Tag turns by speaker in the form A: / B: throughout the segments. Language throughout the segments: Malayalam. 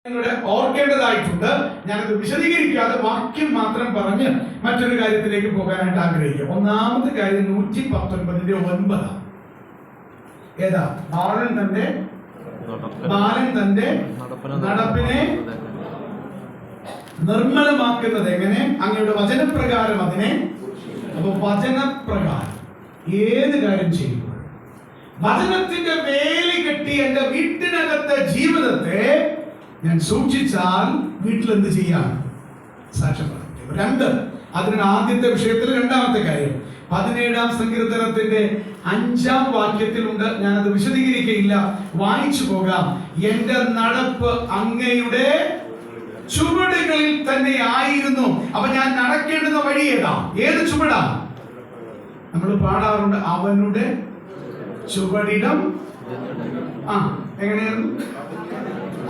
A: ഓർക്കേണ്ടതായിട്ടുണ്ട്. ഞാനത് വിശദീകരിക്കാതെ വാക്യം മാത്രം പറഞ്ഞ് മറ്റൊരു കാര്യത്തിലേക്ക് പോകാനായിട്ട് ആഗ്രഹിക്കും. ഒന്നാമത്തെ കാര്യം 119:9. ഏതാ? ബാലൻ തന്റെ നടപ്പിനെ നിർമ്മലമാക്കുന്നത് എങ്ങനെ? അങ്ങയുടെ വചനപ്രകാരം അതിനെ. അപ്പൊ വചനപ്രകാരം ഏത് കാര്യം ചെയ്യുമ്പോൾ വചനത്തിന്റെ വേലി കെട്ടി എന്റെ വീട്ടിനകത്തെ ജീവിതത്തെ ഞാൻ സൂക്ഷിച്ചാൽ വീട്ടിൽ എന്ത് ചെയ്യാം? സാക്ഷ്യം പറയാം. 2, അതിന് ആദ്യത്തെ വിഷയത്തിൽ രണ്ടാമത്തെ കാര്യം 17-ാം സങ്കീർത്തനത്തിന്റെ 5-ാം വാക്യത്തിലുണ്ട്. ഞാനത് വിശദീകരിക്കുകയില്ല, വായിച്ചു പോകാം. എന്റെ നടപ്പ് അങ്ങയുടെ ചുവടുകളിൽ തന്നെ ആയിരുന്നു. അപ്പൊ ഞാൻ നടക്കേണ്ടുന്ന വഴി ഏതാ? ഏത് ചുവടാ? നമ്മൾ പാടാറുണ്ട്, അവനുടെ ചുവടിടം. എങ്ങനെയായിരുന്നു?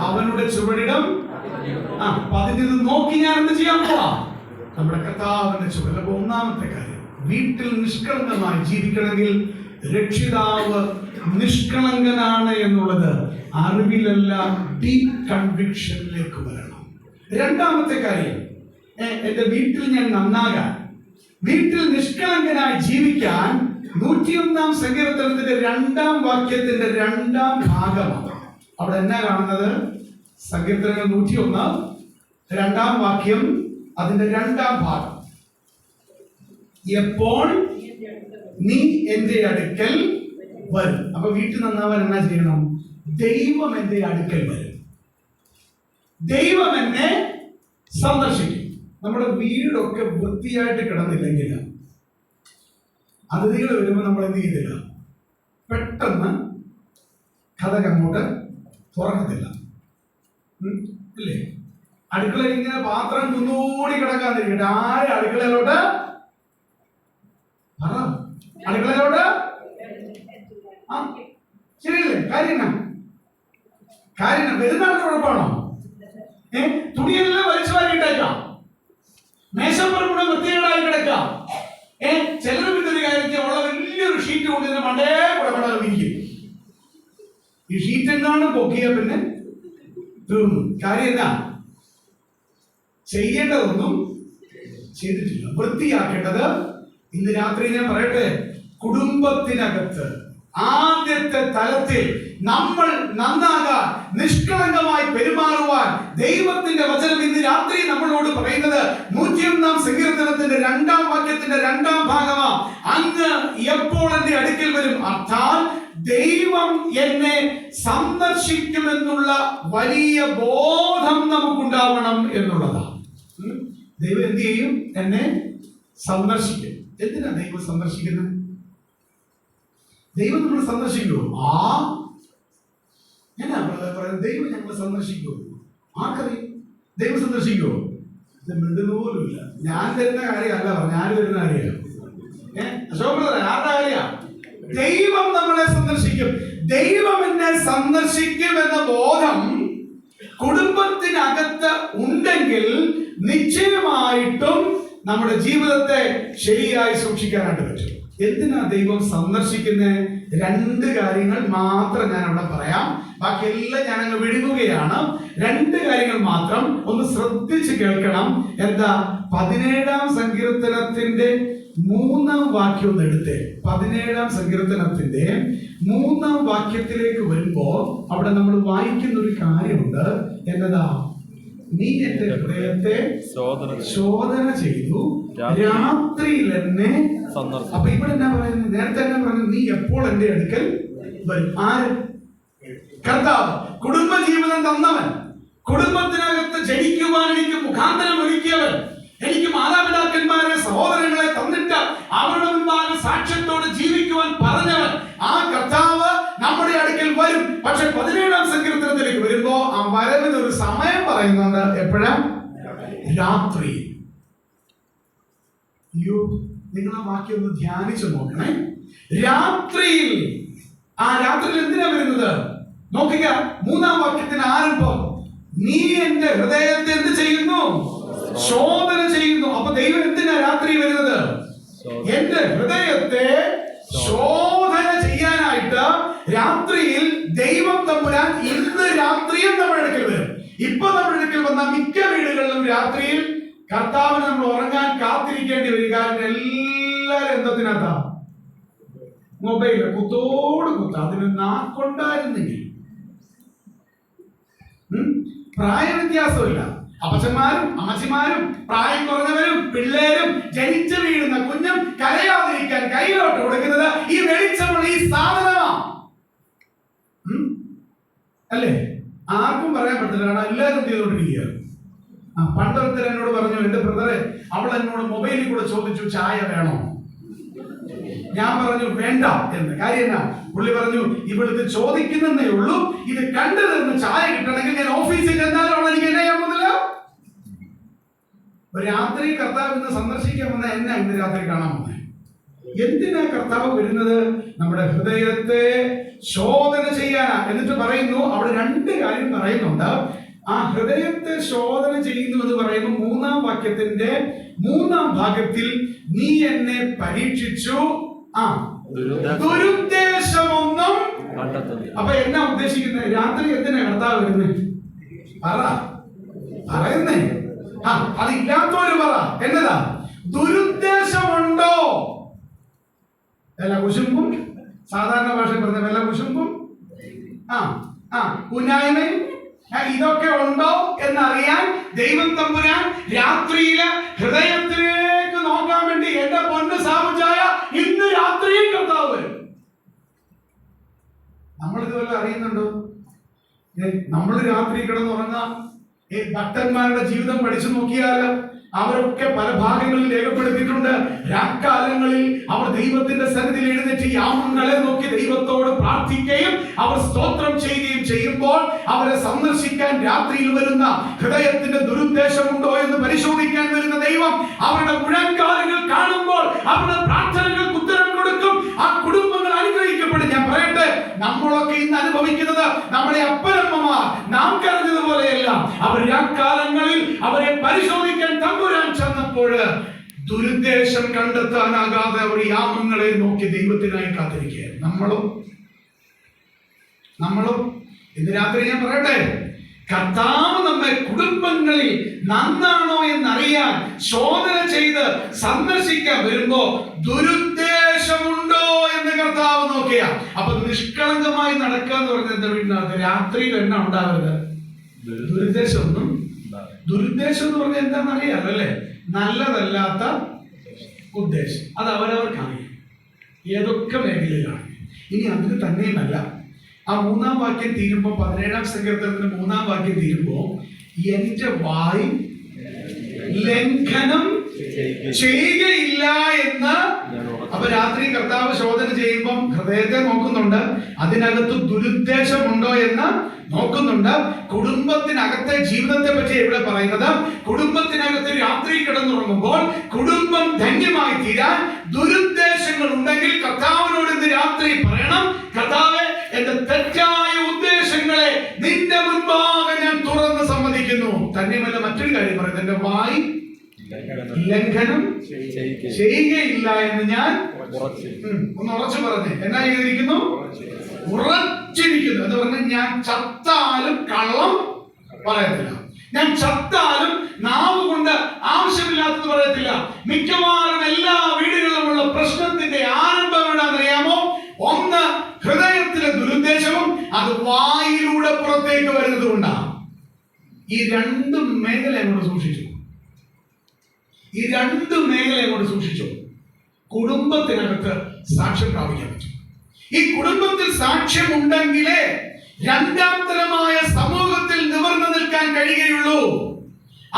A: അവനുടെ ചുവടിടം. അപ്പൊ അതിന് നോക്കി ഞാൻ എന്ത് ചെയ്യാൻ പോവാ? നമ്മുടെ കർത്താവിന്റെ ചുവട്. അപ്പൊ ഒന്നാമത്തെ കാര്യം, വീട്ടിൽ നിഷ്കളങ്കമായി ജീവിക്കണമെങ്കിൽ രക്ഷിതാവ് നിഷ്കളങ്കനാണ് എന്നുള്ളത് അറിവിലല്ല, ഡീപ് കൺവിക്ഷനിലേക്ക് വരണം. രണ്ടാമത്തെ കാര്യം, എന്റെ വീട്ടിൽ ഞാൻ നന്നാകാൻ, വീട്ടിൽ നിഷ്കളങ്കനായി ജീവിക്കാൻ 101-ാം സങ്കീർത്തനത്തിന്റെ 2-ാം വാക്യത്തിന്റെ 2-ാം ഭാഗമാണ്. അവിടെ എന്നാ കാണുന്നത്? സങ്കീർത്തനങ്ങൾ 101 2-ാം വാക്യം, അതിന്റെ 2-ാം ഭാഗം. എപ്പോൾ നീ എന്റെ അടുക്കൽ വരും. അപ്പൊ വീട്ടിൽ നന്നാവാൻ എന്നാ ചെയ്യണം? ദൈവം എന്റെ അടുക്കൽ വരും, ദൈവം എന്നെ സന്ദർശിക്കും. നമ്മുടെ വീടൊക്കെ വൃത്തിയായിട്ട് കിടന്നില്ലെങ്കിൽ അതിഥികൾ വരുമ്പോൾ നമ്മൾ എന്ത് ചെയ്തില്ല? പെട്ടെന്ന് കഥക് അങ്ങോട്ട് തുറക്കത്തില്ല, ഇല്ലേ? അടുക്കളയിൽ ഇങ്ങനെ പാത്രം കുന്നൂടി കിടക്കാതിരിക്കട്ടെ. ആര് അടുക്കളയിലോട്ട്? അടുക്കളയിലോട്ട് ശരിയല്ലേ? കാര്യം പെരുന്നാളിന് കുഴപ്പമാണോ? തുണിയെല്ലാം വലിച്ചു വാരിയിട്ടേക്കാം, മേശപ്പുറം വൃത്തികേടായി കിടക്കാം. ചിലർ ഇതൊരു കാര്യത്തിൽ ഉള്ള വലിയൊരു ഷീറ്റ് കൊണ്ട് ഇതിന്റെ മണ്ടേ കൂടെ ഇരിക്കും. ഈ ഷീറ്റ് എങ്ങാണ്ട് പൊക്കിയ പിന്നെ തീർന്നു. കാര്യം എന്താ? ചെയ്യേണ്ടതൊന്നും ചെയ്തിട്ടില്ല. വൃത്തിയാക്കേണ്ടത്. ഇന്ന് രാത്രി ഞാൻ പറയട്ടെ, കുടുംബത്തിനകത്ത് ആദ്യത്തെ തലത്തിൽ നമ്മൾ നന്നാകാൻ, നിഷ്കളങ്കമായി പെരുമാറുവാൻ ദൈവത്തിന്റെ വചനം ഇന്ന് രാത്രി നമ്മളോട് പറയുന്നത് 101-ാം സങ്കീർത്തനത്തിന്റെ 2-ാം വാക്യത്തിന്റെ 2-ാം ഭാഗമാ. അങ്ങ് എപ്പോൾ എന്റെ അടുക്കൽ വരും? അർത്ഥാൽ ദൈവം എന്നെ സന്ദർശിക്കുമെന്നുള്ള വലിയ ബോധം നമുക്കുണ്ടാവണം എന്നുള്ളതാണ്. ദൈവം എന്ത് ചെയ്യും? എന്നെ സന്ദർശിക്കും. എന്തിനാ ദൈവം സന്ദർശിക്കുന്നത്? ദൈവം നമ്മൾ സന്ദർശിക്കുമോ? എന്നാ പറയുന്നത്? ദൈവം ഞങ്ങൾ സന്ദർശിക്കുമോ? ആർക്കറിയും? ദൈവം സന്ദർശിക്കുമോ? ഇത് മിണ്ടുന്ന പോലുമില്ല. ഞാൻ തരുന്ന കാര്യമല്ല, ഞാൻ തരുന്ന കാര്യമാണ്. അശോക് ആരുടെ കാര്യ? ദൈവം നമ്മളെ സന്ദർശിക്കും. ദൈവം എന്നെ സന്ദർശിക്കും എന്ന ബോധം കുടുംബത്തിനകത്ത് ഉണ്ടെങ്കിൽ നിശ്ചയമായിട്ടും നമ്മുടെ ജീവിതത്തെ ശരിയായി സൂക്ഷിക്കാനായിട്ട് പറ്റും. എന്തിനാ ദൈവം സന്ദർശിക്കുന്നത്? 2 കാര്യങ്ങൾ മാത്രം ഞാൻ അവിടെ പറയാം, ബാക്കിയെല്ലാം ഞാൻ അങ്ങ് വിഴുങ്ങുകയാണ്. 2 കാര്യങ്ങൾ മാത്രം ഒന്ന് ശ്രദ്ധിച്ച് കേൾക്കണം. എന്താ? 17-ാം സങ്കീർത്തനത്തിന്റെ 3-ാം വാക്യം ഒന്ന് എടുത്തേ. 17-ാം സങ്കീർത്തനത്തിന്റെ 3-ാം വാക്യത്തിലേക്ക് വരുമ്പോ അവിടെ നമ്മൾ വായിക്കുന്ന ഒരു കാര്യമുണ്ട്. എന്നതാ? നീ എന്റെ ഹൃദയത്തെ ശോധന ചെയ്തു, രാത്രിയിൽ എന്നെ. അപ്പൊ ഇവിടെ എന്നാ പറയുന്നത്? നേരത്തെ എന്നാ പറയുന്നത്? നീ എപ്പോൾ എന്റെ അടുക്കൽ വരും. ആര്? കർത്താവ്. കുടുംബജീവിതം തന്നവൻ, കുടുംബത്തിനകത്ത് ജനിക്കുവാൻ എനിക്ക് മുഖാന്തരം ഒരുക്കിയവൻ, എനിക്ക് മാതാപിതാക്കന്മാരെ സഹോദരങ്ങളെ തന്നിട്ട് അവരുടെ മുൻപാകെ സാക്ഷ്യത്തോട് ജീവിക്കുവാൻ പറഞ്ഞവൻ, ആ കർത്താവ് നമ്മുടെ അടുക്കൽ വരും. പക്ഷെ 17-ാം സങ്കീർത്തനത്തിലേക്ക് വരുമ്പോ ആ വരവിന് ഒരു സമയം പറയുന്നുണ്ട്. എപ്പോഴാ? രാത്രി. നിങ്ങൾ ആ വാക്യം ഒന്ന് ധ്യാനിച്ചു നോക്കണേ. രാത്രിയിൽ. ആ രാത്രിയിൽ എന്തിനാ വരുന്നത്? നോക്കുക, 3-ാം വാക്യത്തിന് ആരംഭം. നീ എന്റെ ഹൃദയത്തെ എന്ത് ചെയ്യുന്നു? ശോധന ചെയ്യുന്നു. അപ്പൊ ദൈവം എന്തിനാ രാത്രി വരുന്നത്? എന്റെ ഹൃദയത്തെ ശോധന ചെയ്യാനായിട്ട് രാത്രിയിൽ ദൈവം തമ്പുരാൻ ഇന്ന് രാത്രിയും നമ്മുടെ അടുക്കൽ വരും. ഇപ്പൊ നമ്മുടെ അടുക്കൽ വന്ന മിക്ക വീടുകളിലും രാത്രിയിൽ കർത്താവിന് നമ്മൾ ഉറങ്ങാൻ കാത്തിരിക്കേണ്ടി വരും. കാരണം എല്ലാരും എന്തത്തിനകത്താ? മൊബൈല് കുത്തോട് കുത്ത. അതിന് നാക്കൊണ്ടായിരുന്നെങ്കിൽ പ്രായ വ്യത്യാസമില്ല. അപ്പച്ചന്മാരും അമ്മച്ചിമാരും പ്രായം കുറഞ്ഞവരും പിള്ളേരും ജനിച്ചു വീഴുന്ന കുഞ്ഞും കരയാതിരിക്കാൻ കയ്യിലോട്ട് കൊടുക്കുന്നത് ഈ വെളിച്ചമുള്ള ഈ സാധനമാണ് അല്ലേ? ആർക്കും പറയാൻ പറ്റില്ല. കാരണം എല്ലാവരും ചെയ്തോണ്ടിരിക്കുക. പണ്ടൊരുത്തർ എന്നോട് പറഞ്ഞു, എന്റെ ബ്രദറെ, അവൾ എന്നോട് മൊബൈലിൽ കൂടെ ചോദിച്ചു ചായ വേണോ? ഞാൻ പറഞ്ഞു വേണ്ട എന്ന്. കാര്യം എന്നാ? പുള്ളി പറഞ്ഞു, ഇവിടുത്തെ ചോദിക്കുന്നേ ഉള്ളൂ, ഇത് കണ്ടു തരുന്ന ചായ കിട്ടണമെങ്കിൽ ഞാൻ ഓഫീസിൽ ചെന്നാലും അവൾ എനിക്ക് എന്നെ ചെയ്യാൻ പോകുന്നില്ല. രാത്രി കർത്താവ് ഇന്ന് സന്ദർശിക്കാൻ വന്ന എന്നെ ഇന്ന് രാത്രി കാണാൻ വന്നേ. എന്തിനാ കർത്താവ് വരുന്നത്? നമ്മുടെ ഹൃദയത്തെ ശോധന ചെയ്യാനാ. എന്നിട്ട് പറയുന്നു, അവിടെ രണ്ട് കാര്യം പറയുന്നുണ്ട്. ആ ഹൃദയത്തെ ശോധന ചെയ്യുന്നു എന്ന് പറയുമ്പോൾ 3-ാം വാക്യത്തിന്റെ 3-ാം ഭാഗത്തിൽ നീ എന്നെ പരീക്ഷിച്ചു, ദുരുദ്ദേശമൊന്നും. അപ്പൊ എന്നാ ഉദ്ദേശിക്കുന്നത്? രാത്രി എന്തിനാ കർത്താവ് വരുന്നത്? പറയുന്നേ അതില്ലാത്തവര് പറ. എന്നതാ? ദുരുദ്ദേശമുണ്ടോ? വല്ല കുശുമ്പും, സാധാരണ ഭാഷ പറഞ്ഞ വല്ല കുശുമ്പും, കുന്നായ്മയും ഇതൊക്കെ ഉണ്ടോ എന്നറിയാൻ ദൈവം തമ്പുരാൻ രാത്രിയില് ഹൃദയത്തിലേക്ക് നോക്കാൻ വേണ്ടി എന്റെ പൊന്ന് സാമുച്ചായ ഇന്ന് രാത്രിയിൽ കർത്താവ് വരും. നമ്മളിതുവരെ അറിയുന്നുണ്ടോ? നമ്മൾ രാത്രി കിടന്നുറങ്ങാം. ഭക്തന്മാരുടെ ജീവിതം പഠിച്ചു നോക്കിയാൽ അവരൊക്കെ പല ഭാഗങ്ങളിൽ രേഖപ്പെടുത്തിയിട്ടുണ്ട്. രാക്കാലങ്ങളിൽ അവർ ദൈവത്തിന്റെ സന്നിധിയിൽ എഴുന്നേറ്റ് യാമങ്ങളെ നോക്കി ദൈവത്തോട് പ്രാർത്ഥിക്കുകയും അവർ സ്തോത്രം ചെയ്യുകയും ചെയ്യുമ്പോൾ അവരെ സന്ദർശിക്കാൻ രാത്രിയിൽ വരുന്ന ഹൃദയത്തിന്റെ ദുരുദ്ദേശമുണ്ടോ എന്ന് പരിശോധിക്കാൻ വരുന്ന ദൈവം അവരുടെ മുഴങ്കാലുകൾ കാണുമ്പോൾ അവരുടെ പ്രാർത്ഥനകൾക്ക് ഉത്തരം കൊടുക്കും. ആ കുടുംബങ്ങൾ അനുഗ്രഹിക്കപ്പെടും. ഞാൻ പറയട്ടെ, നമ്മളൊക്കെ ഇന്ന് അനുഭവിക്കുന്നത് നമ്മുടെ അപ്പനമ്മമാർ നാം കരുതുന്നതുപോലെയല്ല. അവർ രാക്കാലങ്ങളിൽ അവരെ പരിശോധിക്കാൻ തമ്പുരാൻ ചെന്നപ്പോൾ ദുരുദ്ദേശം കണ്ടെത്താനാകാതെ അവർ യാമങ്ങളെ നോക്കി ദൈവത്തിനായി കാത്തിരിക്കുക. നമ്മളും ഇന്ന് രാത്രി ഞാൻ പറയട്ടെ, കർത്താവ് നമ്മെ കുടുംബങ്ങളിൽ നന്നാണോ എന്നറിയാൻ ശോധന ചെയ്ത് സന്ദർശിക്കാൻ വരുമ്പോ ദുരുദ്ദേശമുണ്ടോ എന്ന് കർത്താവ് നോക്കിയ. അപ്പൊ നിഷ്കളങ്കമായി നടക്കുക എന്ന് പറഞ്ഞ എന്താ? വീട്ടിനകത്ത് രാത്രിയിൽ എണ്ണ ഉണ്ടാവരുത്. ദുരുദ്ദേശം എന്ന് പറഞ്ഞാൽ എന്താണെന്ന് അറിയാലോ അല്ലേ? നല്ലതല്ലാത്ത ഉദ്ദേശം. അത് അവരവർക്ക് അറിയാം, ഏതൊക്കെ മേഖലയിലാണ്. ഇനി അതിന് തന്നെയുമല്ല, ആ 3-ാം വാക്യം തീരുമ്പോ 17-ാം സങ്കീർത്തനത്തിന്റെ 3-ാം വാക്യം തീരുമ്പോ എന്റെ വായ് ലംഘനം ചെയ്യുകയില്ല എന്ന്. അപ്പൊ രാത്രി കർത്താവ് ശോധന ചെയ്യുമ്പം ഹൃദയത്തെ നോക്കുന്നുണ്ട്, അതിനകത്ത് ദുരുദ്ദേശമുണ്ടോ എന്ന് നോക്കുന്നുണ്ട്. കുടുംബത്തിനകത്തെ ജീവിതത്തെ പറ്റി ഇവിടെ പറയുന്നത്, കുടുംബത്തിനകത്ത് രാത്രി കിടന്നുറങ്ങുമ്പോൾ കുടുംബം ധന്യമായി തീരാൻ ദുരുദ്ദേശങ്ങൾ ഉണ്ടെങ്കിൽ കർത്താവിനോട് ഇന്ന് രാത്രി പറയണം, കർത്താവേ, എന്റെ തെറ്റായ ഉദ്ദേശങ്ങളെ നിന്റെ മുൻപാകെ ഞാൻ തുറന്ന് സമ്മതിക്കുന്നു. തന്നെയുമല്ല മറ്റൊരു കാര്യം പറയുന്നത്, എന്റെ വായ് ലംഘനം ചെയ്യുകയില്ല എന്ന് ഞാൻ ഒന്ന് ഉറച്ചു പറഞ്ഞേ. എന്നാ ചെയ്തിരിക്കുന്നു? ഉറച്ചിരിക്കുന്നു. എന്ന് പറഞ്ഞാൽ ഞാൻ ചത്താലും കള്ളം പറയത്തില്ല, ഞാൻ ചത്താലും നാവ് കൊണ്ട് ആവശ്യമില്ലാത്തത് പറയത്തില്ല. മിക്കവാറും എല്ലാ വീടുകളിലുമുള്ള പ്രശ്നത്തിന്റെ ആരംഭം എവിടെയാണെന്നറിയാമോ? ഒന്ന്, ഹൃദയത്തിലെ ദുരുദ്ദേശവും അത് വായിലൂടെ പുറത്തേക്ക് വരുന്നത് കൊണ്ടാണ്. ഈ രണ്ട് മേഖല അങ്ങോട്ട് സൂക്ഷിച്ചു. കുടുംബത്തിനകത്ത് സാക്ഷ്യം പ്രാപിക്കാൻ പറ്റും. ഈ കുടുംബത്തിൽ സാക്ഷ്യം ഉണ്ടെങ്കിലേ രണ്ടാം തരമായ സമൂഹത്തിൽ നിവർന്നു നിൽക്കാൻ കഴിയുകയുള്ളൂ.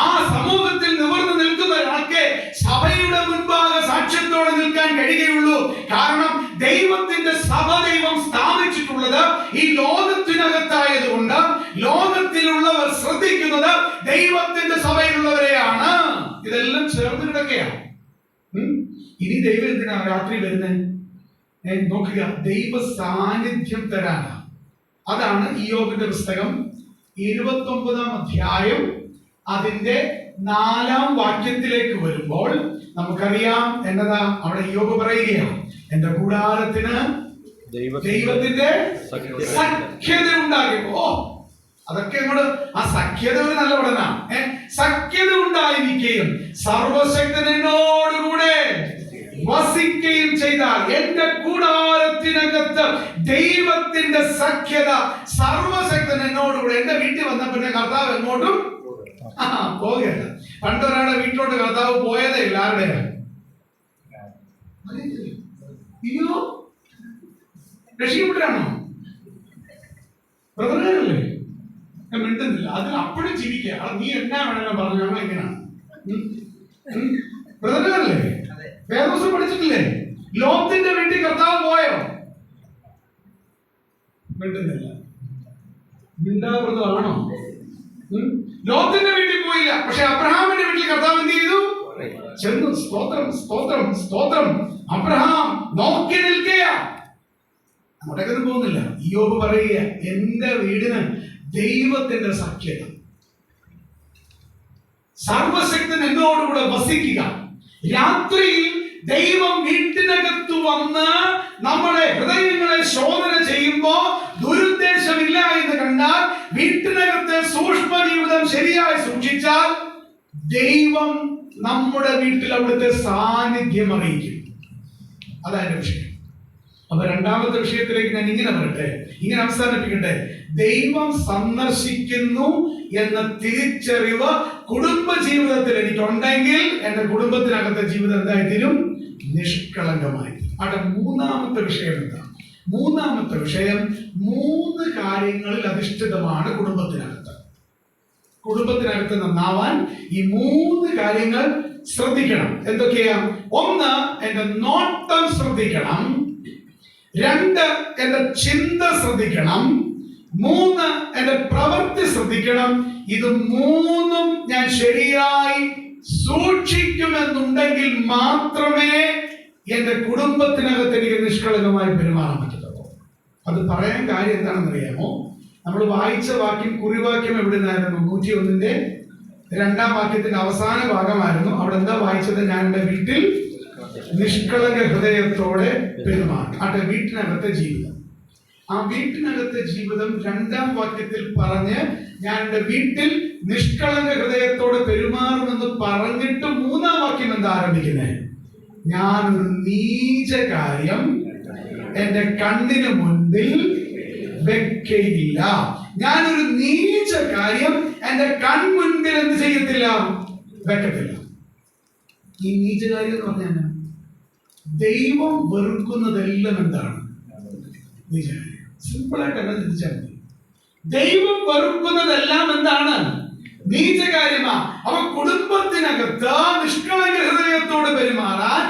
A: ആ സമൂഹത്തിൽ നിവർന്നു നിൽക്കുന്ന ഒരാൾക്ക് സഭയുടെ മുൻപാകെ സാക്ഷ്യത്തോടെ നിൽക്കാൻ കഴിയുകയുള്ളൂ. കാരണം ദൈവത്തിന്റെ സഭ ദൈവം സ്ഥാപിച്ചിട്ടുള്ളത് ഈ ലോകത്തിനകത്തായതുകൊണ്ട് ലോകത്തിലുള്ളവർ ശ്രദ്ധിക്കുന്നത് ദൈവത്തിന്റെ സഭയിലുള്ളവരെയാണ്. ഇതെല്ലാം ചേർന്ന് കിടക്കുകയാണ്. ഇനി ദൈവം എന്തിനാ രാത്രി വരുന്നത്? നോക്കുക, ദൈവ സാന്നിധ്യം തരാനാണ്. അതാണ് ഇയ്യോബിന്റെ പുസ്തകം 29-ാം അധ്യായം അതിന്റെ 4-ാം വാക്യത്തിലേക്ക് വരുമ്പോൾ നമുക്കറിയാം എന്നതാ അവിടെ ഇയ്യോബ് പറയുകയാണ്, എന്റെ കൂടാരത്തിന് ദൈവത്തിന്റെ സഖ്യത ഉണ്ടാകും. അതൊക്കെ അങ്ങോട്ട് ആ സഖ്യത ഒരു നല്ല പഠന. സഖ്യത ഉണ്ടായിരിക്കുകയും സർവശക്തൻ എന്നോടുകൂടെ വസിക്കുകയും ചെയ്താൽ എന്റെ കൂടാരത്തിനകത്ത് ദൈവത്തിന്റെ സഖ്യത, സർവശക്തൻ എന്നോടുകൂടെ. എന്റെ വീട്ടിൽ വന്ന പിന്നെ കർത്താവ് എങ്ങോട്ടും പോകുകയല്ല. പണ്ടൊരാളുടെ വീട്ടിലോട്ട് കർത്താവ് പോയതേ ഇല്ല. ആരുടെയാ? അയ്യോ, രക്ഷിക്കപ്പെട്ടാണോ? ബ്രദറല്ലേ? ഞാൻ മിണ്ടുന്നില്ല. അതിൽ അപ്പോഴും ജീവിക്കുക. നീ എന്നാ വേണമെങ്കിലും പറഞ്ഞു, ഞങ്ങൾ എങ്ങനെയാണ് ബ്രദറല്ലേ? വേദോസം പഠിച്ചിട്ടില്ലേ? ലോത്തിന്റെ വീട്ടിൽ കർത്താവ് പോയോ? മിണ്ടുന്നില്ല. മിണ്ടാവൃതമാണോ? ലോത്തിന്റെ വീട്ടിൽ പോയില്ല. പക്ഷെ അബ്രഹാമിന്റെ വീട്ടിൽ കർത്താവ് എന്ത് ചെയ്തു? ചെന്നു. സ്തോത്രം, സ്തോത്രം, സ്തോത്രം. അബ്രഹാം നോക്കി നിൽക്കുക. അങ്ങോട്ടേക്കൊന്നും പോകുന്നില്ല. ഇയ്യോബ് പറയുക, എന്റെ വീടിന് ദൈവത്തിന്റെ സഖ്യത, സർവശക്തൻ എന്നോടുകൂടെ വസിക്കുക. രാത്രിയിൽ ദൈവം വീട്ടിനകത്ത് വന്ന് നമ്മുടെ ഹൃദയങ്ങളെ ശോധന ചെയ്യുമ്പോ ദുരുദ്ദേശമില്ല എന്ന് കണ്ടാൽ, വീട്ടിനകത്തെ സൂക്ഷ്മ ജീവിതം ശരിയായി സൂക്ഷിച്ചാൽ ദൈവം നമ്മുടെ വീട്ടിൽ അവിടുത്തെ സാന്നിധ്യം അറിയിക്കും. അതാണ് വിഷയം. അപ്പൊ രണ്ടാമത്തെ വിഷയത്തിലേക്ക് ഞാൻ ഇങ്ങനെ വരട്ടെ, ഇങ്ങനെ അവസാനിപ്പിക്കട്ടെ. ദൈവം സന്ദർശിക്കുന്നു എന്ന തിരിച്ചറിവ് കുടുംബ ജീവിതത്തിൽ എനിക്കുണ്ടെങ്കിൽ എന്റെ കുടുംബത്തിനകത്തെ ജീവിതം എന്തായിത്തീരും? നിഷ്കളങ്കമായി. അവിടെ മൂന്നാമത്തെ വിഷയം എന്താ? മൂന്നാമത്തെ വിഷയം 3 കാര്യങ്ങളിൽ അധിഷ്ഠിതമാണ് കുടുംബത്തിനകത്ത്. കുടുംബത്തിനകത്ത് നന്നാവാൻ ഈ 3 കാര്യങ്ങൾ ശ്രദ്ധിക്കണം. എന്തൊക്കെയാ? 1, എന്റെ നോട്ടം ശ്രദ്ധിക്കണം. 2, എന്റെ ചിന്ത ശ്രദ്ധിക്കണം. 3, എന്റെ പ്രവൃത്തി ശ്രദ്ധിക്കണം. ഇത് 3ഉം ഞാൻ ശരിയായി സൂക്ഷിക്കുമെന്നുണ്ടെങ്കിൽ മാത്രമേ എന്റെ കുടുംബത്തിനകത്ത് എനിക്ക് നിഷ്കളങ്കമായി പെരുമാറാൻ പറ്റത്തുള്ളൂ. അത് പറയാൻ കാര്യം എന്താണെന്ന് അറിയാമോ? നമ്മൾ വായിച്ച വാക്യം, കുറിവാക്യം എവിടെ നിന്നായിരുന്നു? 101-ന്റെ 2-ാം വാക്യത്തിന്റെ അവസാന ഭാഗമായിരുന്നു. അവിടെ എന്താ വായിച്ചത്? ഞാൻ എന്റെ വീട്ടിൽ നിഷ്കളങ്ക ഹൃദയത്തോടെ പെരുമാറും. അവിടെ വീട്ടിനകത്തെ ജീവിതം. ആ വീട്ടിനകത്തെ ജീവിതം 2-ാം വാക്യത്തിൽ പറഞ്ഞ് ഞാൻ എന്റെ വീട്ടിൽ നിഷ്കളങ്ക ഹൃദയത്തോടെ പെരുമാറുമെന്ന് പറഞ്ഞിട്ട് 3-ാം വാക്യം എന്താ ആരംഭിക്കുന്നത്? ഞാനൊരു നീച കാര്യം എന്റെ കണ്ണിന് മുൻപിൽ വെക്കയില്ല. ഞാനൊരു നീച കാര്യം എന്റെ കൺമുൻപിൽ എന്ത് ചെയ്യത്തില്ല? വെക്കത്തില്ല. ഈ നീച കാര്യം എന്ന് പറഞ്ഞാൽ ദൈവം വെറുക്കുന്നതെല്ലാം എന്താണ്? നീച കാര്യം. സിമ്പിൾ ആയിട്ട് എന്നെ ചിന്തിച്ചാൽ മതി. ദൈവം വെറുക്കുന്നതെല്ലാം എന്താണ്? നീച കാര്യമാ. അവ കുടുംബത്തിനകത്ത് നിഷ്കളങ്ക ഹൃദയത്തോട് പെരുമാറാൻ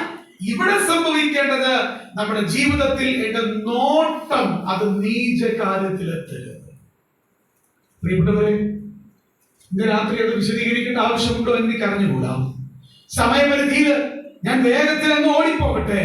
A: ഇവിടെ സംഭവിക്കേണ്ടത്, നമ്മുടെ ജീവിതത്തിൽ എന്റെ നോട്ടം അത് നീച കാര്യത്തിലെത്തരുത്. പ്രിയപ്പെട്ടവരെ, ഇന്ന് രാത്രി അത് വിശദീകരിക്കേണ്ട ആവശ്യമുണ്ടോ എന്ന് എനിക്ക് അറിഞ്ഞുകൂടാ. സമയപരിധിയിൽ ഞാൻ വേഗത്തിൽ അങ്ങ് ഓടിപ്പോകട്ടെ.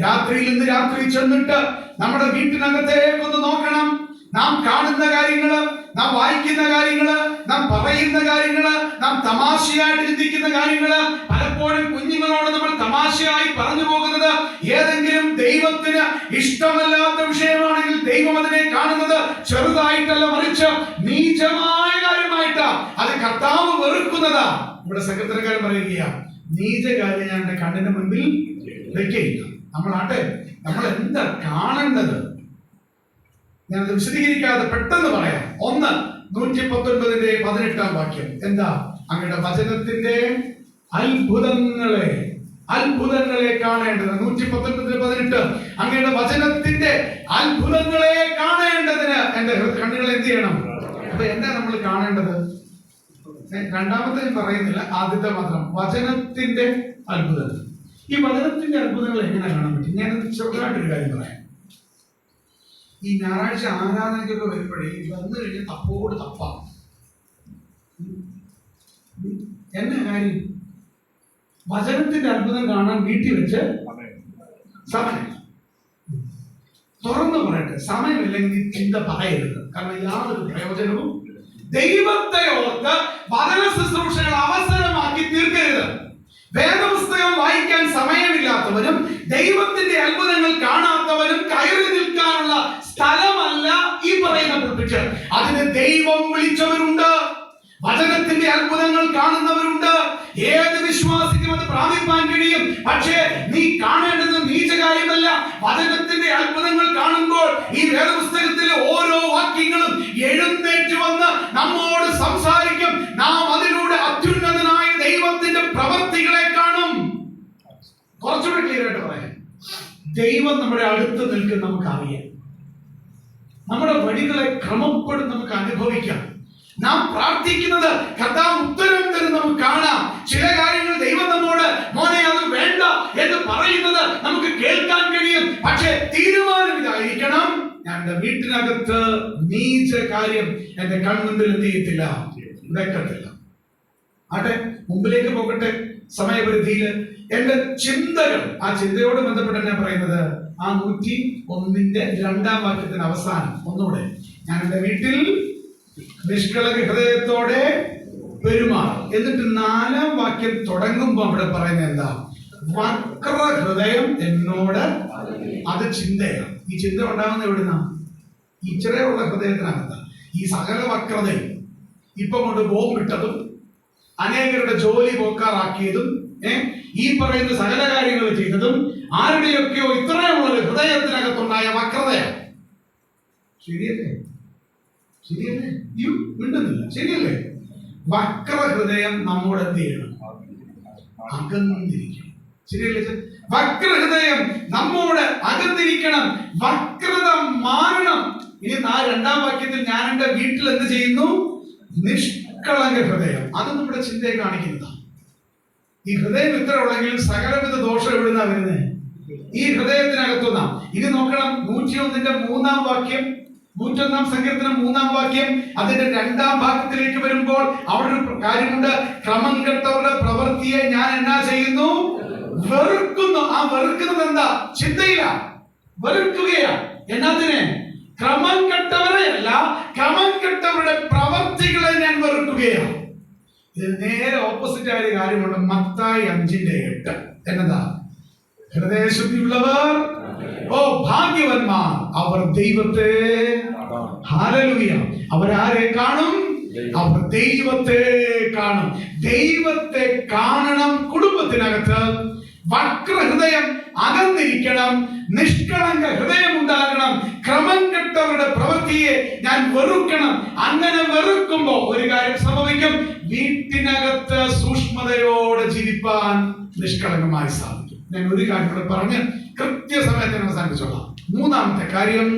A: രാത്രിയിൽ ഇന്ന് രാത്രി ചെന്നിട്ട് നമ്മുടെ വീട്ടിനകത്തേക്കൊന്ന് നോക്കണം. നാം കാണുന്ന കാര്യങ്ങള്, നാം വായിക്കുന്ന കാര്യങ്ങള്, നാം പറയുന്ന കാര്യങ്ങള്, നാം തമാശയായിട്ട് ചിന്തിക്കുന്ന കാര്യങ്ങള്, പലപ്പോഴും കുഞ്ഞുങ്ങളോട് നമ്മൾ തമാശയായി പറഞ്ഞു പോകുന്നത് ഏതെങ്കിലും ദൈവത്തിന് ഇഷ്ടമല്ലാത്ത വിഷയമാണെങ്കിൽ ദൈവം അതിനെ കാണുന്നത് ചെറുതായിട്ടല്ല, മറിച്ച് നീചമായ കാര്യമായിട്ടാ. അത് കർത്താവ് വെറുക്കുന്നതാ. ഇവിടെ സെക്രട്ടറിക്കാരൻ പറയുക, നീച കാര്യം ഞാൻ എന്റെ കണ്ണിന് മുൻപിൽ വെക്കയില്ല. നമ്മൾ എന്താ കാണേണ്ടത്? ഞാനത് വിശദീകരിക്കാതെ പെട്ടെന്ന് പറയാം. 119-ന്റെ 18-ാം വാക്യം എന്താ? അങ്ങയുടെ വചനത്തിന്റെ അത്ഭുതങ്ങളെ കാണേണ്ടത്. 119-18 അങ്ങയുടെ വചനത്തിന്റെ അത്ഭുതങ്ങളെ കാണേണ്ടതിന് എന്റെ കണ്ണുകൾ എന്ത് ചെയ്യണം? അപ്പൊ എന്താ നമ്മൾ കാണേണ്ടത്? രണ്ടാമത്തെ പറയുന്നില്ല, ആദ്യത്തെ മാത്രം. വചനത്തിന്റെ അത്ഭുതങ്ങൾ. ഈ വചനത്തിന്റെ അത്ഭുതങ്ങൾ എങ്ങനെ കാണാൻ പറ്റും? ഞാനത് ചെറുതായിട്ടൊരു കാര്യം പറയാം. ഈ ഞായറാഴ്ച ആരാധനയ്ക്കൊക്കെ വരുമ്പോഴേ വന്നു കഴിഞ്ഞാൽ തപ്പോട് തപ്പാം. എന്നാ കാര്യം? വചനത്തിന്റെ അത്ഭുതം കാണാൻ വീട്ടിൽ വെച്ച് സമയം തുറന്നു പറയട്ടെ. സമയമില്ലെങ്കിൽ ചിന്ത പറയരുത്. കാരണം യാതൊരു പ്രയോജനവും ദൈവത്തെ ഓർത്ത് വചന ശുശ്രൂഷകൾ അവസരമാക്കി തീർക്കരുത്. വേദപുസ്തകം വായിക്കാൻ സമയമില്ലാത്തവരും ദൈവത്തിന്റെ അത്ഭുതങ്ങൾ കാണാത്തവരും കയറി നിൽക്കാനുള്ള സ്ഥലമല്ല ഈ പറയുന്ന പുൽപ്പിറ്റ്. അതിന് ദൈവം വിളിച്ച അത്ഭുതങ്ങൾ കാണുന്നവരുണ്ട്. ഏത് വിശ്വാസിക്കും അത് പ്രാപിപ്പാൻ കഴിയും. പക്ഷേ നീ കാണേണ്ടത് നീച്ച കാര്യമല്ല. വചനത്തിന്റെ അത്ഭുതങ്ങൾ കാണുമ്പോൾ ഈ വേദപുസ്തകത്തിലെ ഓരോ വാക്യങ്ങളും എഴുന്നേറ്റ് വന്ന് നമ്മോട് സംസാരിക്കും. നാം അതിലൂടെ അത്യുന്നതനായ ദൈവത്തിന്റെ പ്രവൃത്തികളെ കാണും. കുറച്ചുകൂടെ ക്ലിയർ ആയിട്ട് പറയാം. ദൈവം നമ്മുടെ അടുത്ത് നിൽക്കും, നമുക്കറിയാം. നമ്മുടെ വഴികളെ ക്രമപ്പെടും നമുക്ക് അനുഭവിക്കാം. നാം പ്രാർത്ഥിക്കുന്നത് കർത്താവ് ഉത്തരം തരും നമുക്ക് കാണാം. ചില കാര്യങ്ങൾ ദൈവം നമ്മോട് മോനെ അത് വേണ്ട എന്ന് പറയുന്നത് നമുക്ക് കേൾക്കാൻ കഴിയും. പക്ഷേ തീരുമാനം ഇതായിരിക്കണം, ഞാൻ എന്റെ വീട്ടിനകത്ത് നീച്ച കാര്യം എന്റെ കൺമുമ്പിൽ എന്ത് ചെയ്യത്തില്ല, വെക്കത്തില്ല. ആട്ടെ, മുമ്പിലേക്ക് പോകട്ടെ. സമയപരിധിയിൽ എന്റെ ചിന്തകൾ, ആ ചിന്തയോട് ബന്ധപ്പെട്ട് ഞാൻ പറയുന്നത് ആ 101 വാക്യത്തിന് അവസാനം ഒന്നുകൂടെ, ഞാൻ എന്റെ വീട്ടിൽ നിഷ്കളങ്ക ഹൃദയത്തോടെ പെരുമാറും. എന്നിട്ട് 4 വാക്യം തുടങ്ങുമ്പോ അവിടെ പറയുന്നത് എന്താ? വക്ര ഹൃദയം എന്നോട്, അത് ചിന്തയാണ്. ഈ ചിന്ത ഉണ്ടാകുന്ന എവിടുന്ന? ഇച്ചിറയുള്ള ഹൃദയത്തിനകത്ത. ഈ സകല വക്രതയും ഇപ്പൊ കൊണ്ട് ബോംബിട്ടതും അനേകരുടെ ജോലി പോക്കാറാക്കിയതും ഈ പറയുന്ന സകല കാര്യങ്ങൾ ചെയ്തതും ആരുടെയൊക്കെയോ ഇത്രയുള്ള ഹൃദയത്തിനകത്തുണ്ടായ വക്രതയാണ്. ശരിയല്ലേ? ശരിയല്ലേ? മിണ്ടുന്നില്ല. ശരിയല്ലേ? വക്ര ഹൃദയം നമ്മോട് എന്ത് ചെയ്യണം? അകന്നിരിക്കണം. ശരിയല്ലേ? വക്ര ഹൃദയം നമ്മോട് അകന്നിരിക്കണം. വക്രത മാറണം. ഇനി 2 വാക്യത്തിൽ ഞാൻ എന്റെ വീട്ടിൽ എന്ത് ചെയ്യുന്നു? നിഷ്കളങ്ക ഹൃദയം. അത് നമ്മുടെ ചിന്തയെ കാണിക്കുന്നതാണ്. ഈ ഹൃദയം ഇത്ര ഉള്ളെങ്കിൽ സകലവിധ ദോഷം എവിടുന്നാ വരുന്നത്? ഈ ഹൃദയത്തിനകത്തുനിന്നാ. ഇനി നോക്കണം, 101 വാക്യം, 101 സങ്കീർത്തനം 3 വാക്യം, അതിന്റെ 2 ഭാഗത്തിലേക്ക് വരുമ്പോൾ അവിടെ ഒരു കാര്യമുണ്ട്. ക്രമം കെട്ടവരുടെ പ്രവൃത്തിയെ ഞാൻ എന്നാ ചെയ്യുന്നു? വെറുക്കുന്നു. ആ വെറുക്കുന്നത് എന്താ? ചിന്തയില്ല, വെറുക്കുകയാ. എന്നതിനെ? ക്രമം കെട്ടവരെ അല്ല, ക്രമം കെട്ടവരുടെ പ്രവൃത്തികളെ ഞാൻ വെറുക്കുകയാണ്. ഇത് നേരെ ഓപ്പോസിറ്റ് ആയ കാര്യമുണ്ട്. മത്തായി 5:8 എന്നതാ? ഹൃദയശുദ്ധിയുള്ളവർ ഭാഗ്യവന്മാർ, അവർ ദൈവത്തെ, ഹല്ലേലൂയ, അവരാരെ കാണും? അവർ ദൈവത്തെ കാണും. ദൈവത്തെ കാണണം. കുടുംബത്തിനകത്ത് വക്രഹൃദയം അകന്നിരിക്കണം. നിഷ്കളങ്ക ഹൃദയം ഉണ്ടാകണം. ക്രമം കെട്ടവരുടെ പ്രവൃത്തിയെ ഞാൻ വെറുക്കണം. അങ്ങനെ വെറുക്കുമ്പോ ഒരു കാര്യം സംഭവിക്കും. വീട്ടിനകത്ത് സൂക്ഷ്മതയോടെ ജീവിപ്പാൻ നിഷ്കളങ്കമായി സാധിക്കും. ഞാൻ ഒരു കാര്യം കൂടെ പറഞ്ഞ് കൃത്യസമയത്തിന് അവസാനിപ്പിച്ചോളാം. 3ാമത്തെ കാര്യം,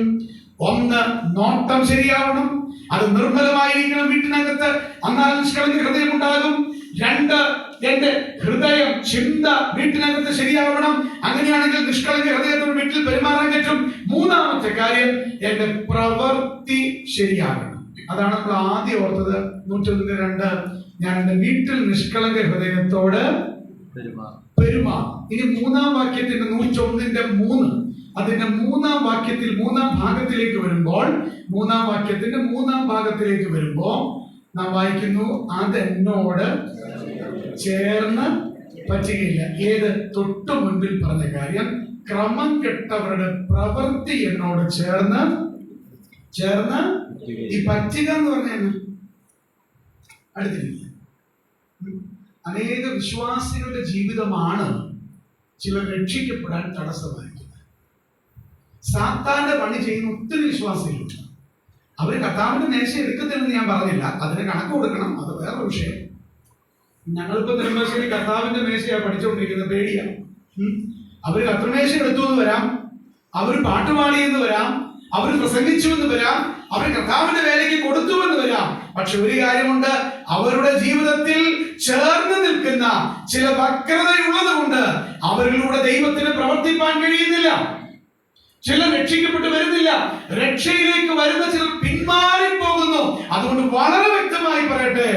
A: 1 നോട്ടം ശരിയാവണം. അത് നിർമ്മലമായിരിക്കണം വീട്ടിനകത്ത്. എന്നാൽ നിഷ്കളങ്ക ഹൃദയം ഉണ്ടാകും. 2 എന്റെ ഹൃദയം, ചിന്ത വീട്ടിനകത്ത് ശരിയാവണം. അങ്ങനെയാണെങ്കിൽ നിഷ്കളങ്ക ഹൃദയത്തോട് വീട്ടിൽ പെരുമാറാൻ പറ്റും. 3ാമത്തെ കാര്യം, എന്റെ പ്രവൃത്തി ശരിയാകണം. അതാണ് നമ്മൾ ആദ്യം ഓർത്തത്. 101:2, ഞാൻ എന്റെ വീട്ടിൽ നിഷ്കളങ്ക ഹൃദയത്തോട് പെരുമാറും. ഇനി 3ാം വാക്യത്തിന്റെ 101:3, അതിന്റെ 3ാം വാക്യത്തിൽ 3ാം ഭാഗത്തിലേക്ക് വരുമ്പോൾ, 3ാം വാക്യത്തിന്റെ 3ാം ഭാഗത്തിലേക്ക് വരുമ്പോൾ നാം വായിക്കുന്നു, അതെന്നോട് ചേർന്ന് പറ്റുകയില്ല. ഏത്? തൊട്ടു മുൻപിൽ പറഞ്ഞ കാര്യം, ക്രമം കെട്ടവരുടെ പ്രവൃത്തി എന്നോട് ചേർന്ന് ഈ പറ്റുക എന്ന് പറഞ്ഞാൽ അടുത്തിരിക്കുക. അനേക വിശ്വാസികളുടെ ജീവിതമാണ് ചിലർ രക്ഷിക്കപ്പെടാൻ തടസ്സമായിരിക്കുന്നത്. സാത്താന്റെ പണി ചെയ്യുന്ന ഒത്തിരി വിശ്വാസികളുണ്ട്. അവർ കർത്താവിന്റെ മേശ എടുക്കത്തില്ലെന്ന് ഞാൻ പറഞ്ഞില്ല, അതിന് കണക്ക് കൊടുക്കണം, അത് വേറെ വിഷയം. ഞങ്ങളിപ്പോ നെടുമ്പാശ്ശേരി കർത്താവിന്റെ മേശയാണ് പഠിച്ചുകൊണ്ടിരിക്കുന്നത്. പേടിയാണ്. അവര് കർത്തൃമേശ എടുത്തു എന്ന് വരാം, അവർ പാട്ടുപാടിയെന്ന് വരാം, അവർ പ്രസംഗിച്ചു എന്ന് വരാം, അവർ കർത്താവിന്റെ വേലയ്ക്ക് കൊടുത്തു എന്ന് വരാം. പക്ഷെ ഒരു കാര്യമുണ്ട്, അവരുടെ ജീവിതത്തിൽ ചേർന്ന് നിൽക്കുന്ന ചില വക്രതയുള്ളത് കൊണ്ട് അവരിലൂടെ ദൈവത്തിന് പ്രവർത്തിപ്പാൻ കഴിയുന്നില്ല. ചിലർ രക്ഷിക്കപ്പെട്ട് വരുന്നില്ല. രക്ഷയിലേക്ക് വരുന്ന ചിലർ പിന്മാറിപ്പോകുന്നു. അതുകൊണ്ട് വളരെ വ്യക്തമായി പറയട്ടെ,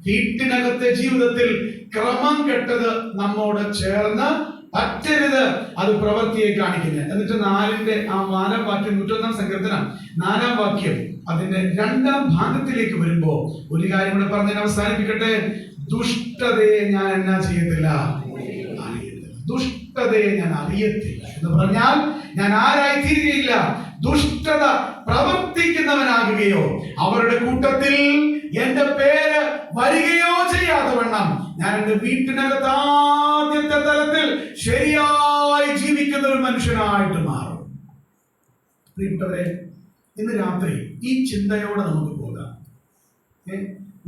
A: വീട്ടിനകത്തെ ജീവിതത്തിൽ ക്രമം കെട്ടത് നമ്മോട് ചേർന്ന് പറ്റരുത്. അത് പ്രവൃത്തിയെ കാണിക്കുന്നത്. എന്നിട്ട് 4ന്റെ ആ 4ാം വാക്യം, 101 സങ്കീർത്തനം 4ാം വാക്യം, അതിന്റെ 2ാം ഭാഗത്തിലേക്ക് വരുമ്പോ ഒരു കാര്യം കൂടെ പറഞ്ഞ് അവസാനിപ്പിക്കട്ടെ. ദുഷ്ടതയെ ഞാൻ എന്നാ ചെയ്യത്തില്ല? ദുഷ്ടതയെ ഞാൻ അറിയത്തില്ല എന്ന് പറഞ്ഞാൽ ഞാൻ ആരായി തീരുകയില്ല. ദുഷ്ടത പ്രവർത്തിക്കുന്നവനാകുകയോ അവരുടെ കൂട്ടത്തിൽ എന്റെ പേര് വരികയോ ചെയ്യാതെ വണ്ണം ഞാൻ എന്റെ വീട്ടിനകത്ത് ആദ്യത്തെ തലത്തിൽ ശരിയായി ജീവിക്കുന്ന ഒരു മനുഷ്യനായിട്ട് മാറും. പ്രിയപ്പെട്ടവരെ, ഇന്ന് രാത്രി ഈ ചിന്തയോടെ നമുക്ക് പോകാം.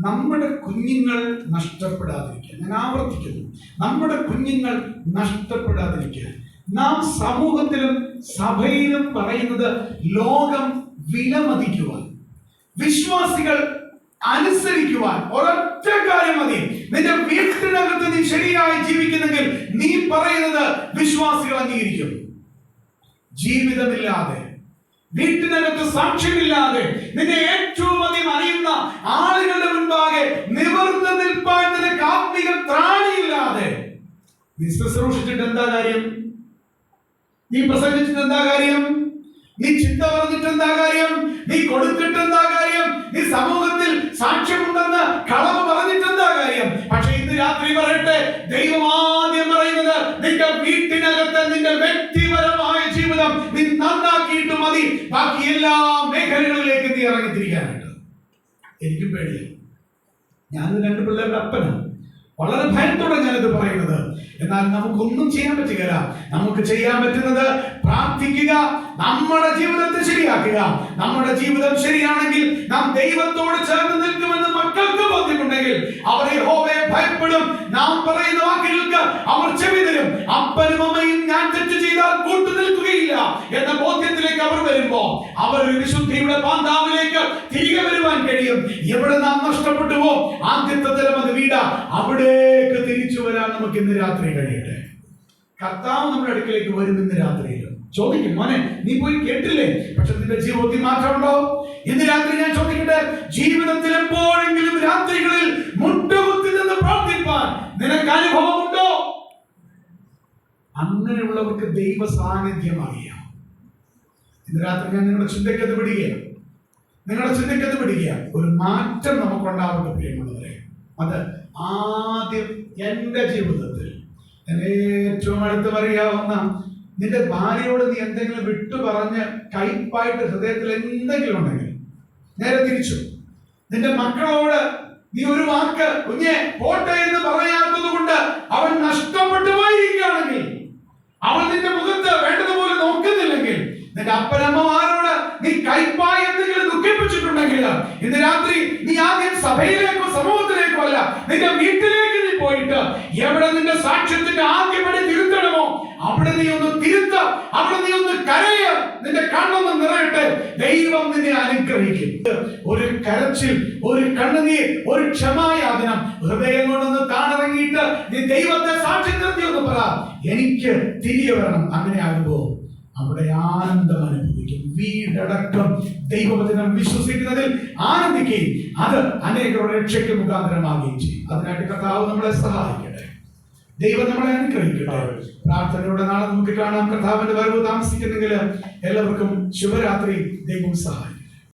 A: നമ്മുടെ കുഞ്ഞുങ്ങൾ നഷ്ടപ്പെടാതിരിക്കാൻ, ഞാൻ ആവർത്തിക്കുന്നു, നമ്മുടെ കുഞ്ഞുങ്ങൾ നഷ്ടപ്പെടാതിരിക്കാൻ നാം സമൂഹത്തിലും സഭയിലും പറയുന്നത് ലോകം വിലമതിക്കുവാൻ, വിശ്വാസികൾ അനുസരിക്കുവാൻ ഒരൊറ്റ കാര്യം മതി. നിന്റെ വീട്ടിനകത്ത് നീ ശരിയായി ജീവിക്കുന്നെങ്കിൽ നീ പറയുന്നത് വിശ്വാസികൾ അംഗീകരിക്കും. ജീവിതമില്ലാതെ, വീട്ടിനകത്ത് സാക്ഷ്യമില്ലാതെ, നിന്നെ ഏറ്റവും അധികം അറിയുന്ന ആളുകളുടെ മുൻപാകെ നിവർന്നു നിൽപ്പാൻ നിനക്ക് ആത്മീക ത്രാണിയില്ലാതെ നീ ശുശ്രൂഷിച്ചിട്ട് എന്താ കാര്യം? നീ പ്രസംഗിച്ചിട്ട് എന്താ കാര്യം? നീ ചിന്ത പറഞ്ഞിട്ട് എന്താ കാര്യം? നീ കൊടുത്തിട്ട് എന്താ കാര്യം? നീ സമൂഹത്തിൽ സാക്ഷ്യമുണ്ടെന്ന് കളവ് പറഞ്ഞിട്ട് എന്താ കാര്യം? പക്ഷെ ഇന്ന് രാത്രി പറയട്ടെ, ദൈവം ആദ്യം പറയുന്നത് നിന്റെ വീട്ടിനകത്ത് നിന്റെ വ്യക്തിപരമായ ജീവിതം നീ നന്നാക്കിയിട്ട് മതി ബാക്കി എല്ലാ മേഖലകളിലേക്ക് നീ ഇറങ്ങിത്തിരിക്കാനായിട്ട്. എനിക്കും പേടിയാണ്. ഞാൻ 2 പിള്ളേരുടെ അപ്പനാണ്. വളരെ ഭയത്തോടെ ഞാനിത് പറയുന്നത്. എന്നാൽ നമുക്കൊന്നും ചെയ്യാൻ പറ്റുകയില്ല. നമുക്ക് ചെയ്യാൻ പറ്റുന്നത് പ്രാർത്ഥിക്കുക, നമ്മുടെ ജീവിതത്തെ ശരിയാക്കുക. നമ്മുടെ ജീവിതം ശരിയാണെങ്കിൽ നാം ദൈവത്തോട് ചേർന്ന് നിൽക്കുമെന്ന് മക്കൾക്ക് ബോധ്യമുണ്ടെങ്കിൽ അവർ യഹോവയെ ഭയപ്പെടും. നാം പറയുന്ന വാക്കുകൾക്ക് അവർ ചെവി തരും. അപ്പനും അമ്മയും ഞാൻ തെറ്റ് ചെയ്താൽ കൂട്ടു നിൽക്കുകയില്ല എന്ന ബോധ്യത്തിലേക്ക് അവർ വരുമ്പോ അവർ വിശുദ്ധിയുടെ പാന്താവിലേക്ക് തിരികെ വരുവാൻ കഴിയും. എവിടെ നാം നഷ്ടപ്പെട്ടുവോ ആദ്യത്തെ തലം അത് വീട, അവിടേക്ക് തിരിച്ചു വരാൻ നമുക്ക് ഇന്ന് രാത്രി കഴിയട്ടെ. കർത്താവ് നമ്മുടെ അടുക്കിലേക്ക് വരും. ഇന്ന് രാത്രിയിൽ ചോദിക്കും, മോനെ നീ പോയി കേട്ടില്ലേ, പക്ഷെ നിന്റെ ജീവിതത്തിൽ മാറ്റമുണ്ടോ? ഇന്ന് രാത്രി ഞാൻ ചോദിക്കട്ടെ, ജീവിതത്തിൽ എപ്പോഴെങ്കിലും രാത്രികളിൽ മുട്ടുകുത്തി നിന്ന് പ്രാർത്ഥിപ്പാൻ നിനക്ക് അനുഭവമുണ്ടോ? അങ്ങനെയുള്ളവർക്ക് ദൈവ സാന്നിധ്യം അറിയാം. ഇന്ന് രാത്രി ഞാൻ നിങ്ങളുടെ ചിന്തയ്ക്കത് വിടുകയാണ്. ഒരു മാറ്റം നമുക്കുണ്ടാവുന്ന പ്രിയമുള്ളവരെ, അത് ആദ്യം എന്റെ ജീവിതത്തിൽ ഏറ്റവും അടുത്ത് അറിയാവുന്ന നിന്റെ ഭാര്യയോട് നീ എന്തെങ്കിലും വിട്ടു പറഞ്ഞ് കയ്പായിട്ട് ഹൃദയത്തിൽ എന്തെങ്കിലും ഉണ്ടെങ്കിൽ നേരെ തിരിച്ചു. നിന്റെ മക്കളോട് നീ ഒരു വാക്ക് കുഞ്ഞെ പോട്ടെ എന്ന് പറയാത്തത് കൊണ്ട് അവൻ നഷ്ടപ്പെട്ടു പോയിരിക്കുകയാണെങ്കിൽ, അവൻ നിന്റെ മുഖത്ത് വേണ്ടതുപോലെ നോക്കുന്നില്ലെങ്കിൽ, നിന്റെ അപ്പനമ്മമാരോട് നീ കയ്പായി എന്തെങ്കിലും ദുഃഖിപ്പിച്ചിട്ടുണ്ടെങ്കിൽ ഇന്ന് രാത്രി നീ ആദ്യം സഭയിലേക്കോ സമൂഹത്തിലേക്കോ അല്ല, നിന്റെ വീട്ടിലേക്ക് നീ പോയിട്ട് എവിടെ നിന്റെ സാക്ഷ്യത്തിന്റെ ആദ്യപടി തിരുത്തണമോ അവിടെ നീ ഒന്ന് തിരുത്ത, അവിടെ നീ ഒന്ന് കരയ, നിന്റെ കണ്ണൊന്ന് നിറയട്ടെ. ദൈവം നിന്നെ അനുഗ്രഹിക്കും. ഒരു കരച്ചിൽ, ഒരു കണ്ണുനീർ, ഒരു ക്ഷമായാതനം ഹൃദയം കൊണ്ടൊന്ന് താണിറങ്ങിയിട്ട് നീ ദൈവത്തെ സാക്ഷ്യം നിർത്തി ഒന്ന് പറ, എനിക്ക് തിരികെ വരണം. അങ്ങനെ ആകുമ്പോ അവിടെ ആനന്ദം അനുഭവിക്കും. വീടടക്കം ദൈവവചനം വിശ്വസിക്കുന്നതിൽ ആനന്ദിക്കുകയും അത് അനേകരുടെ രക്ഷയ്ക്ക് മുഖാന്തരമാകുകയും ചെയ്യും. അതിനായിട്ട് കർത്താവ് നമ്മളെ സഹായിക്കട്ടെ. ദൈവം നമ്മളെ അനുഗ്രഹിക്കട്ടെ. പ്രാർത്ഥനയുടെ നാളെ നമുക്ക് കാണാം. കർത്താവിന്റെ വരവ് താമസിക്കുന്നെങ്കിൽ എല്ലാവർക്കും ശുഭരാത്രി. ദൈവം സഹായിക്കും.